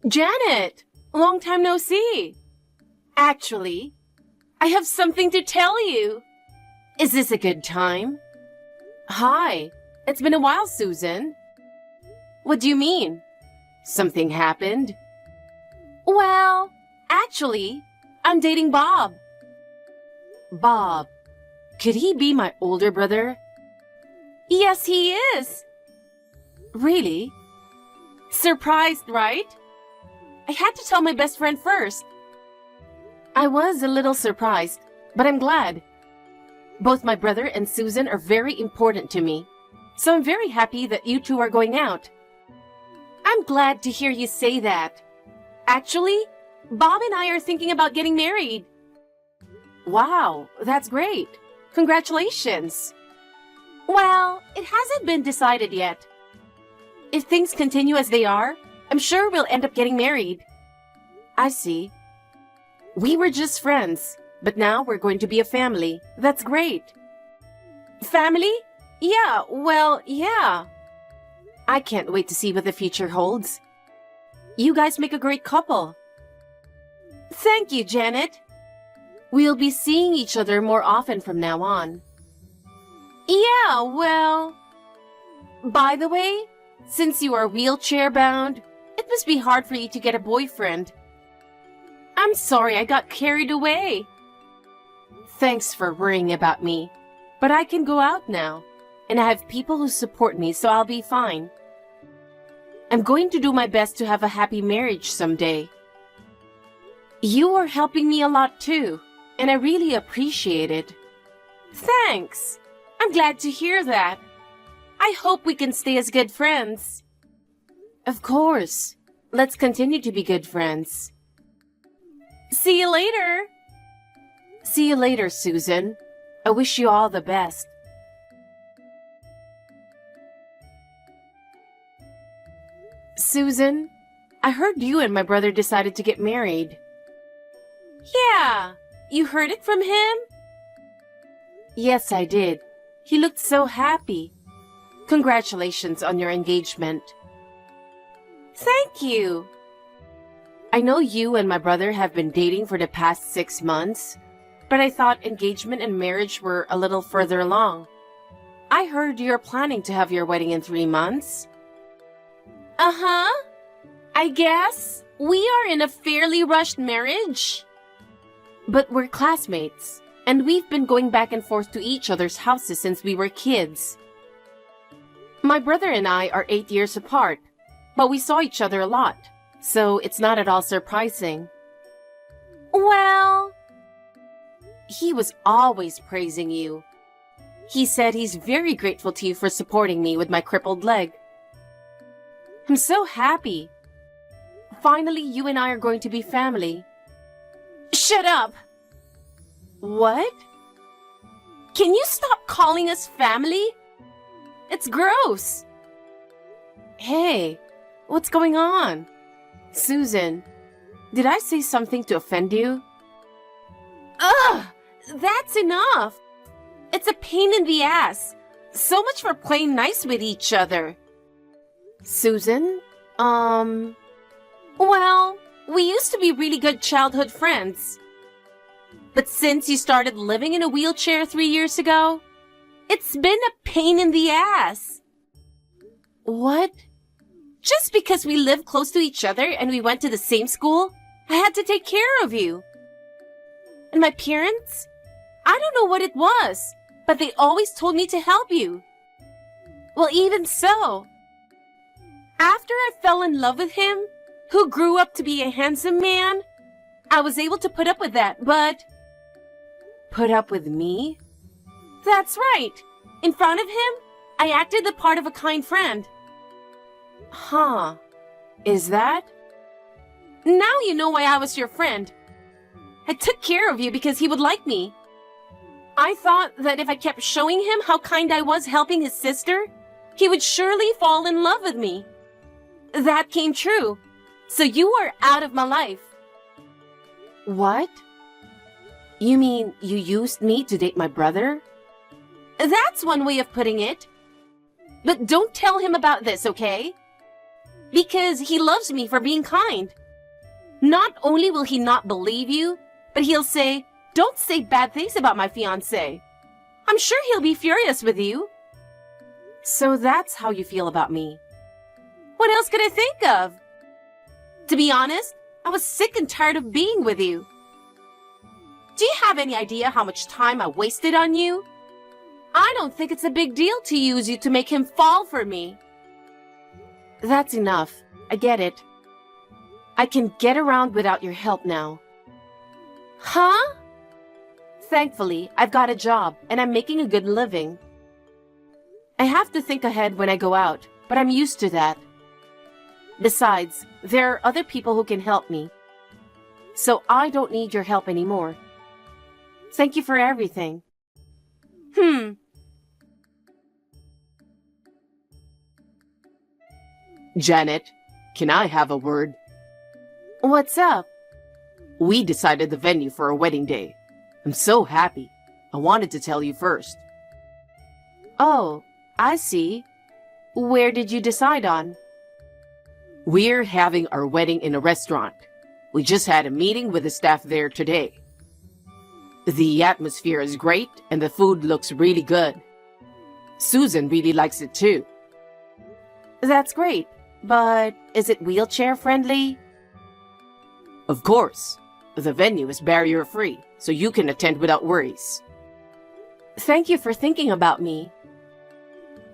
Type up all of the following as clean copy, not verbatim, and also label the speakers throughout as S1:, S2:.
S1: Janet, long time no see. Actually, I have something to tell you. Is this a good time? Hi, it's been a while, Susan. What do you mean? Something happened? Well, actually, I'm dating Bob. Bob, could he be my older brother? Yes, he is. Really? Surprised, right? I had to tell my best friend first. I was a little surprised, but I'm glad. Both my brother and Susan are very important to me, so I'm very happy that you two are going out. I'm glad to hear you say that. Actually, Bob and I are thinking about getting married. Wow, that's great. Congratulations. Well, it hasn't been decided yet. If things continue as they are, I'm sure we'll end up getting married. I see. We were just friends, but now we're going to be a family. That's great. Family? Yeah, well, yeah. I can't wait to see what the future holds. You guys make a great couple. Thank you, Janet. We'll be seeing each other more often from now on. Yeah, well... By the way, since you are wheelchair-bound, it must be hard for you to get a boyfriend. I'm sorry I got carried away. Thanks for worrying about me, but I can go out now, and I have people who support me, so I'll be fine. I'm going to do my best to have a happy marriage someday. You are helping me a lot too, and I really appreciate it. Thanks. I'm glad to hear that. I hope we can stay as good friends. Of course. Let's continue to be good friends. See you later. See you later, Susan. I wish you all the best. Susan, I heard you and my brother decided to get married. Yeah, you heard it from him? Yes, I did. He looked so happy. Congratulations on your engagement. Thank you. I know you and my brother have been dating for the past 6 months, but I thought engagement and marriage were a little further along. I heard you're planning to have your wedding in 3 months. Uh-huh. I guess we are in a fairly rushed marriage. But we're classmates, and we've been going back and forth to each other's houses since we were kids. My brother and I are 8 years apart, but we saw each other a lot, so it's not at all surprising. Well, he was always praising you. He said he's very grateful to you for supporting me with my crippled leg. I'm so happy. Finally, you and I are going to be family. Shut up! What? Can you stop calling us family? It's gross. Hey, what's going on? Susan, did I say something to offend you? Ugh! That's enough! It's a pain in the ass. So much for playing nice with each other. Susan, well, we used to be really good childhood friends. But since you started living in a wheelchair 3 years ago, it's been a pain in the ass. What? Just because we live close to each other and we went to the same school, I had to take care of you. And my parents? I don't know what it was, but they always told me to help you. Well, even so, after I fell in love with him, who grew up to be a handsome man, I was able to put up with that, but... Put up with me? That's right. In front of him, I acted the part of a kind friend. Huh. Is that? Now you know why I was your friend. I took care of you because he would like me. I thought that if I kept showing him how kind I was helping his sister, he would surely fall in love with me. That came true. So you are out of my life. What? You mean you used me to date my brother? That's one way of putting it. But don't tell him about this, okay? Because he loves me for being kind. Not only will he not believe you, but he'll say, "Don't say bad things about my fiancé." I'm sure he'll be furious with you. So that's how you feel about me. What else could I think of? To be honest, I was sick and tired of being with you. Do you have any idea how much time I wasted on you? I don't think it's a big deal to use you to make him fall for me. That's enough. I get it. I can get around without your help now. Huh? Thankfully, I've got a job and I'm making a good living. I have to think ahead when I go out, but I'm used to that. Besides, there are other people who can help me. So I don't need your help anymore. Thank you for everything.
S2: Janet, can I have a word?
S1: What's up?
S2: We decided the venue for our wedding day. I'm so happy. I wanted to tell you first.
S1: Oh, I see. Where did you decide on?
S2: We're having our wedding in a restaurant. We just had a meeting with the staff there today. The atmosphere is great and the food looks really good. Susan really likes it too.
S1: That's great, but is it wheelchair friendly?
S2: Of course. The venue is barrier-free, so you can attend without worries.
S1: Thank you for thinking about me.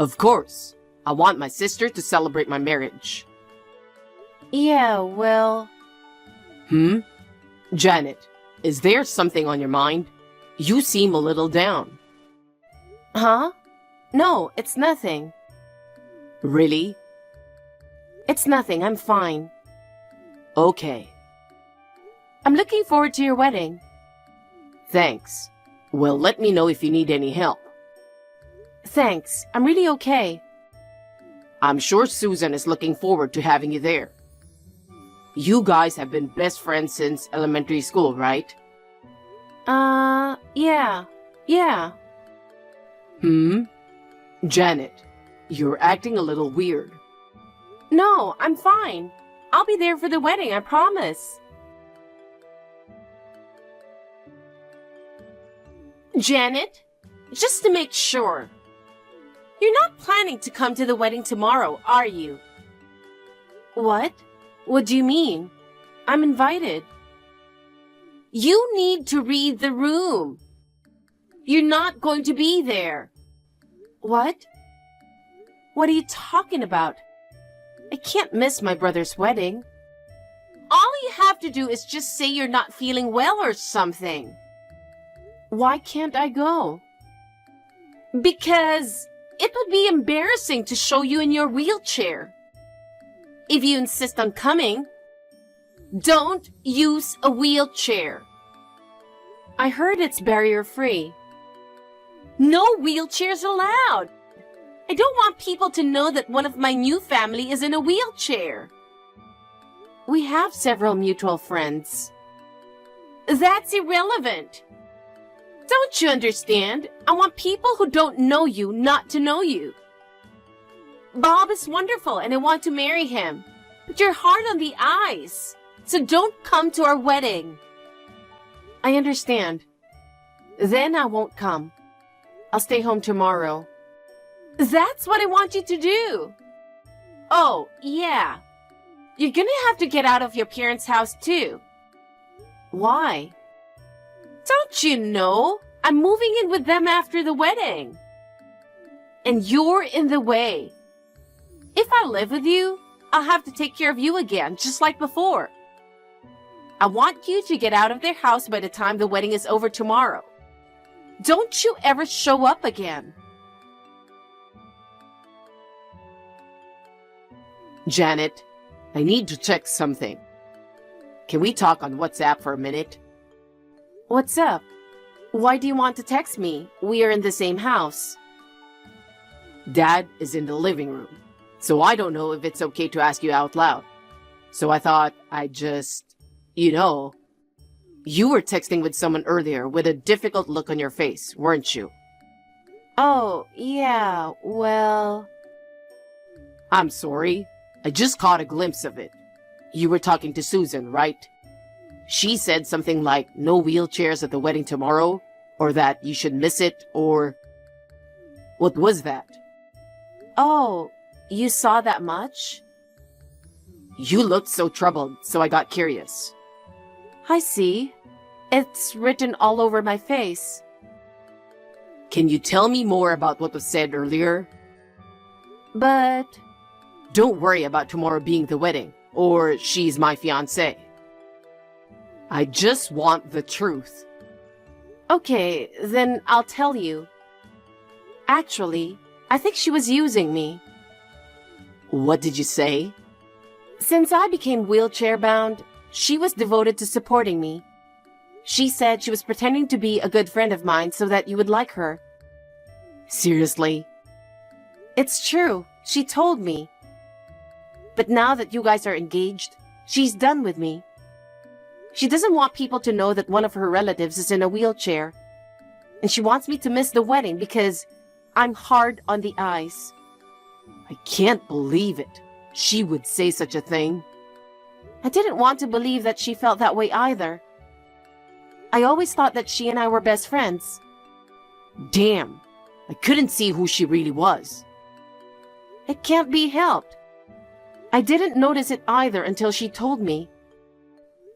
S2: Of course. I want my sister to celebrate my marriage.
S1: Yeah, well...
S2: Janet, is there something on your mind? You seem a little down.
S1: Huh? No, it's nothing.
S2: Really?
S1: It's nothing, I'm fine.
S2: Okay.
S1: I'm looking forward to your wedding.
S2: Thanks. Well, let me know if you need any help.
S1: Thanks, I'm really okay.
S2: I'm sure Susan is looking forward to having you there. You guys have been best friends since elementary school, right?
S1: Yeah.
S2: Janet, you're acting a little weird.
S1: No, I'm fine. I'll be there for the wedding, I promise. Janet, just to make sure, you're not planning to come to the wedding tomorrow, are you? What? What do you mean? I'm invited. You need to read the room. You're not going to be there. What? What are you talking about? I can't miss my brother's wedding. All you have to do is just say you're not feeling well or something. Why can't I go? Because it would be embarrassing to show you in your wheelchair. If you insist on coming, don't use a wheelchair. I heard it's barrier-free. No wheelchairs allowed. I don't want people to know that one of my new family is in a wheelchair. We have several mutual friends. That's irrelevant. Don't you understand? I want people who don't know you not to know you. Bob is wonderful and I want to marry him, but you're hard on the eyes, so don't come to our wedding. I understand. Then I won't come. I'll stay home tomorrow. That's what I want you to do. Oh, yeah. You're gonna have to get out of your parents' house too. Why? Don't you know? I'm moving in with them after the wedding. And you're in the way. If I live with you, I'll have to take care of you again, just like before. I want you to get out of their house by the time the wedding is over tomorrow. Don't you ever show up again.
S2: Janet, I need to check something. Can we talk on WhatsApp for a minute?
S1: What's up? Why do you want to text me? We are in the same house.
S2: Dad is in the living room, so I don't know if it's okay to ask you out loud. So I thought I'd just, you were texting with someone earlier with a difficult look on your face, weren't you?
S1: Oh, yeah, well...
S2: I'm sorry. I just caught a glimpse of it. You were talking to Susan, right? She said something like no wheelchairs at the wedding tomorrow, or that you should miss it, or... What was that?
S1: Oh, you saw that much?
S2: You looked so troubled, so I got curious.
S1: I see. It's written all over my face.
S2: Can you tell me more about what was said earlier?
S1: But...
S2: Don't worry about tomorrow being the wedding, or she's my fiancé. I just want the truth.
S1: Okay, then I'll tell you. Actually, I think she was using me.
S2: What did you say?
S1: Since I became wheelchair-bound, she was devoted to supporting me. She said she was pretending to be a good friend of mine so that you would like her.
S2: Seriously?
S1: It's true. She told me. But now that you guys are engaged, she's done with me. She doesn't want people to know that one of her relatives is in a wheelchair. And she wants me to miss the wedding because I'm hard on the eyes.
S2: I can't believe it. She would say such a thing.
S1: I didn't want to believe that she felt that way either. I always thought that she and I were best friends.
S2: Damn, I couldn't see who she really was.
S1: It can't be helped. I didn't notice it either until she told me.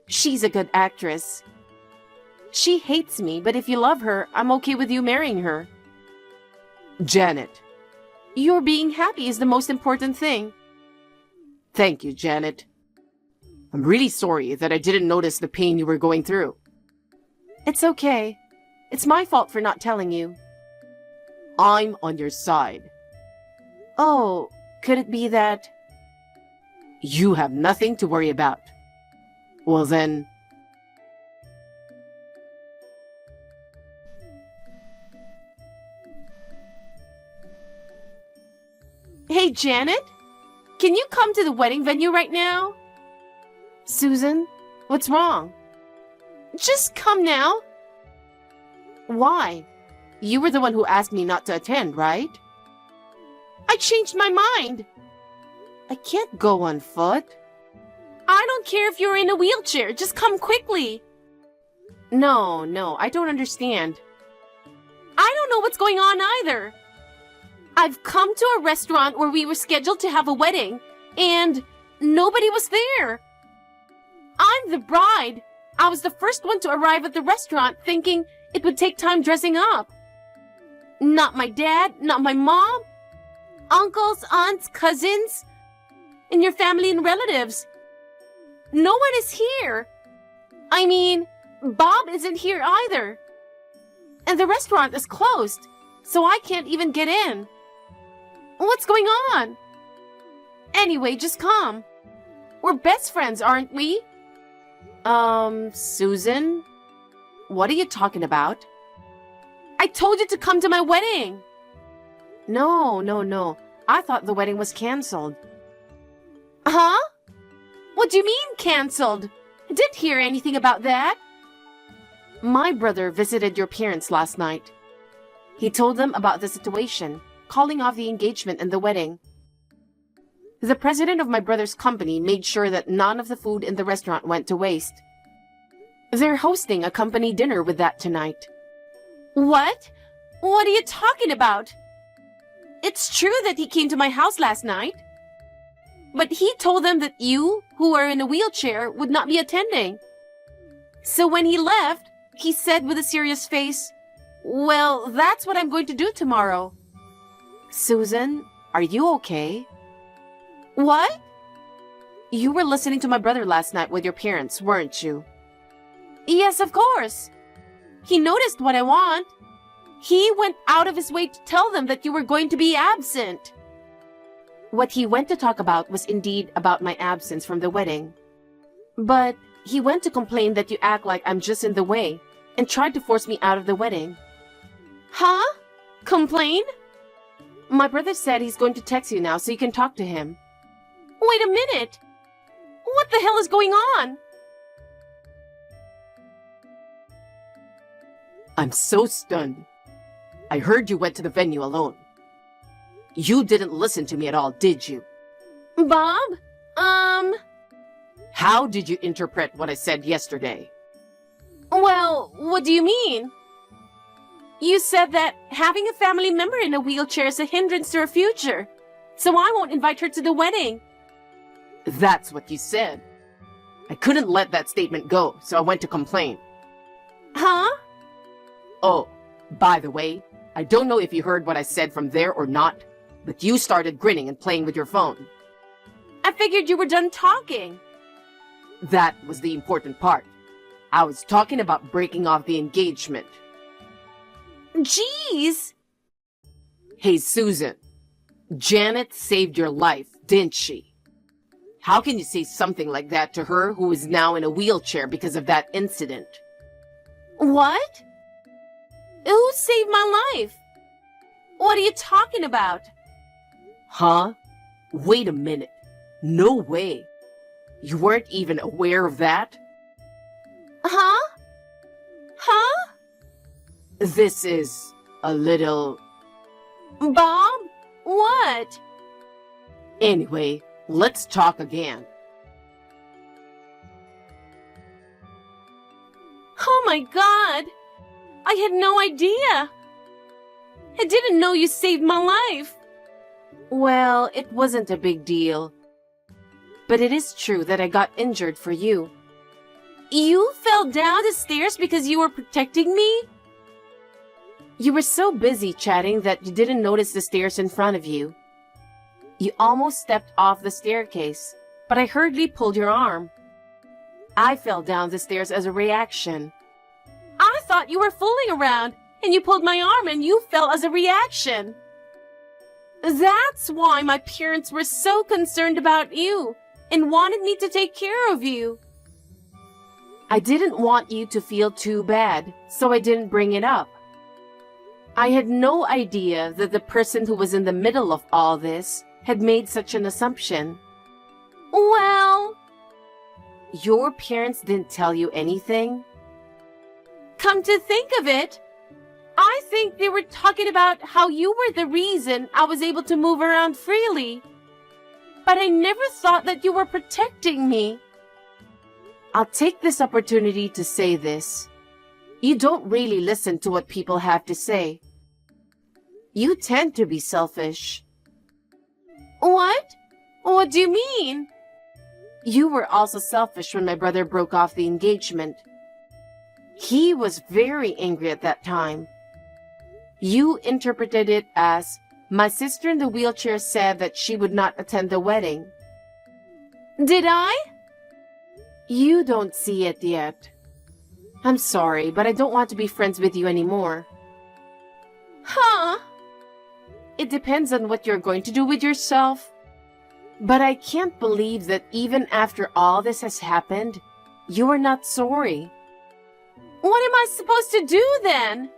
S1: She's a good actress. She hates me, but if you love her, I'm okay with you marrying her.
S2: Janet.
S1: Your being happy is the most important thing.
S2: Thank you, Janet. I'm really sorry that I didn't notice the pain you were going through.
S1: It's okay. It's my fault for not telling you.
S2: I'm on your side.
S1: Oh, could it be that...
S2: You have nothing to worry about. Well then...
S1: Hey, Janet? Can you come to the wedding venue right now? Susan, what's wrong? Just come now. Why? You were the one who asked me not to attend, right? I changed my mind. I can't go on foot. I don't care if you're in a wheelchair. Just come quickly. No, I don't understand. I don't know what's going on either. I've come to a restaurant where we were scheduled to have a wedding, and nobody was there. I'm the bride. I was the first one to arrive at the restaurant thinking it would take time dressing up. Not my dad, not my mom, uncles, aunts, cousins, and your family and relatives. No one is here. I mean, Bob isn't here either. And the restaurant is closed, so I can't even get in. What's going on? Anyway, just come. We're best friends, aren't we?
S2: Susan? What are you talking about?
S1: I told you to come to my wedding.
S2: No. I thought the wedding was canceled.
S1: Huh? What do you mean, canceled? I didn't hear anything about that.
S2: My brother visited your parents last night. He told them about the situation, calling off the engagement and the wedding. The president of my brother's company made sure that none of the food in the restaurant went to waste. They're hosting a company dinner with that tonight.
S1: What? What are you talking about? It's true that he came to my house last night. But he told them that you, who are in a wheelchair, would not be attending. So when he left, he said with a serious face, "Well, that's what I'm going to do tomorrow."
S2: Susan, are you okay?
S1: What?
S2: You were listening to my brother last night with your parents, weren't you?
S1: Yes, of course. He noticed what I want. He went out of his way to tell them that you were going to be absent.
S2: What he went to talk about was indeed about my absence from the wedding. But he went to complain that you act like I'm just in the way and tried to force me out of the wedding.
S1: Huh? Complain?
S2: My brother said he's going to text you now so you can talk to him.
S1: Wait a minute. What the hell is going on?
S2: I'm so stunned. I heard you went to the venue alone. You didn't listen to me at all, did you?
S1: Bob?
S2: How did you interpret what I said yesterday?
S1: Well, what do you mean? You said that having a family member in a wheelchair is a hindrance to her future, so I won't invite her to the wedding.
S2: That's what you said. I couldn't let that statement go, so I went to complain.
S1: Huh?
S2: Oh, by the way, I don't know if you heard what I said from there or not, but you started grinning and playing with your phone.
S1: I figured you were done talking.
S2: That was the important part. I was talking about breaking off the engagement.
S1: Jeez!
S2: Hey, Susan. Janet saved your life, didn't she? How can you say something like that to her who is now in a wheelchair because of that incident?
S1: What? Who saved my life? What are you talking about?
S2: Huh? Wait a minute. No way. You weren't even aware of that?
S1: Huh? Huh?
S2: This is a little...
S1: Bob? What?
S2: Anyway, let's talk again.
S1: Oh my God! I had no idea! I didn't know you saved my life!
S2: Well, it wasn't a big deal. But it is true that I got injured for you.
S1: You fell down the stairs because you were protecting me?
S2: You were so busy chatting that you didn't notice the stairs in front of you. You almost stepped off the staircase, but I hurriedly pulled your arm. I fell down the stairs as a reaction.
S1: I thought you were fooling around, and you pulled my arm and you fell as a reaction. That's why my parents were so concerned about you and wanted me to take care of you.
S2: I didn't want you to feel too bad, so I didn't bring it up. I had no idea that the person who was in the middle of all this had made such an assumption.
S1: Well...
S2: Your parents didn't tell you anything?
S1: Come to think of it, I think they were talking about how you were the reason I was able to move around freely. But I never thought that you were protecting me.
S2: I'll take this opportunity to say this. You don't really listen to what people have to say. You tend to be selfish.
S1: What? What do you mean?
S2: You were also selfish when my brother broke off the engagement. He was very angry at that time. You interpreted it as, my sister in the wheelchair said that she would not attend the wedding.
S1: Did I?
S2: You don't see it yet. I'm sorry, but I don't want to be friends with you anymore.
S1: Huh?
S2: It depends on what you're going to do with yourself. But I can't believe that even after all this has happened, you are not sorry.
S1: What am I supposed to do then?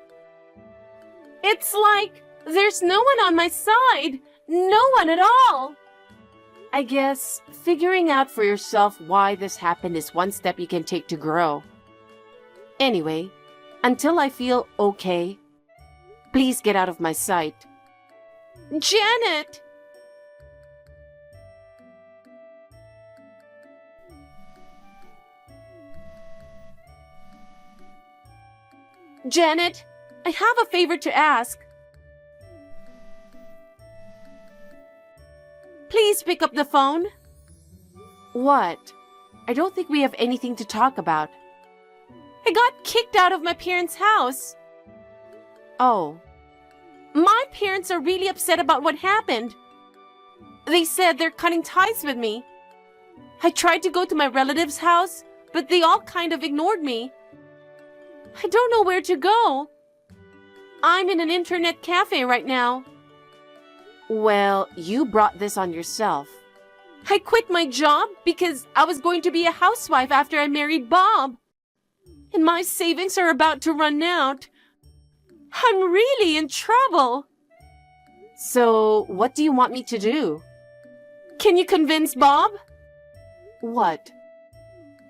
S1: It's like there's no one on my side. No one at all.
S2: I guess figuring out for yourself why this happened is one step you can take to grow. Anyway, until I feel okay, please get out of my sight.
S1: Janet! Janet, I have a favor to ask. Please pick up the phone.
S2: What? I don't think we have anything to talk about.
S1: I got kicked out of my parents' house.
S2: Oh.
S1: My parents are really upset about what happened. They said they're cutting ties with me. I tried to go to my relative's house, but they all kind of ignored me. I don't know where to go. I'm in an internet cafe right now.
S2: Well, you brought this on yourself.
S1: I quit my job because I was going to be a housewife after I married Bob. And my savings are about to run out. I'm really in trouble.
S2: So, what do you want me to do?
S1: Can you convince Bob?
S2: What?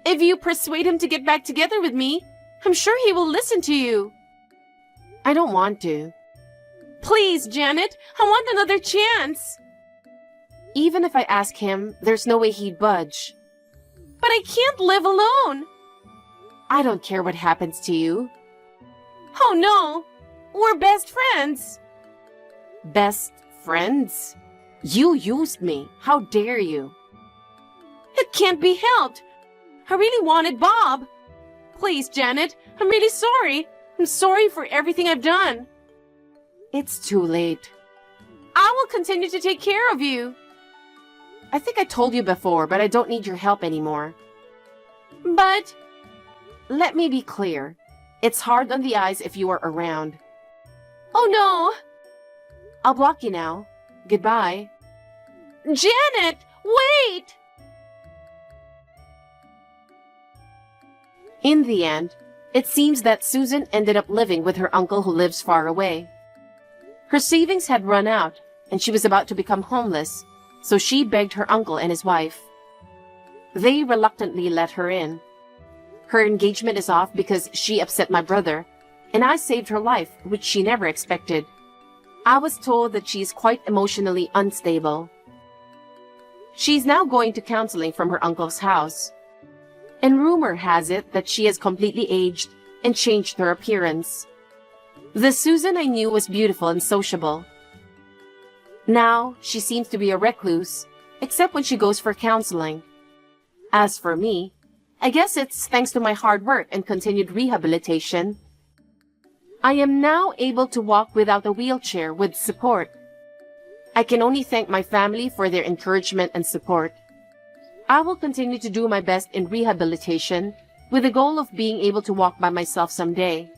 S1: If you persuade him to get back together with me, I'm sure he will listen to you.
S2: I don't want to.
S1: Please, Janet, I want another chance.
S2: Even if I ask him, there's no way he'd budge.
S1: But I can't live alone.
S2: I don't care what happens to you.
S1: Oh no, we're best friends.
S2: Best friends? You used me. How dare you?
S1: It can't be helped. I really wanted Bob. Please, Janet, I'm really sorry. I'm sorry for everything I've done.
S2: It's too late.
S1: I will continue to take care of you.
S2: I think I told you before, but I don't need your help anymore.
S1: But
S2: let me be clear. It's hard on the eyes if you are around.
S1: oh no,
S2: I'll block you now. Goodbye.
S1: Janet, wait!
S2: In the end, it seems that Susan ended up living with her uncle who lives far away. Her savings had run out, and she was about to become homeless, so she begged her uncle and his wife. They reluctantly let her in. Her engagement is off because she upset my brother, and I saved her life, which she never expected. I was told that she is quite emotionally unstable. She's now going to counseling from her uncle's house. And rumor has it that she has completely aged and changed her appearance. The Susan I knew was beautiful and sociable. Now, she seems to be a recluse, except when she goes for counseling. As for me, I guess it's thanks to my hard work and continued rehabilitation. I am now able to walk without a wheelchair with support. I can only thank my family for their encouragement and support. I will continue to do my best in rehabilitation with the goal of being able to walk by myself someday.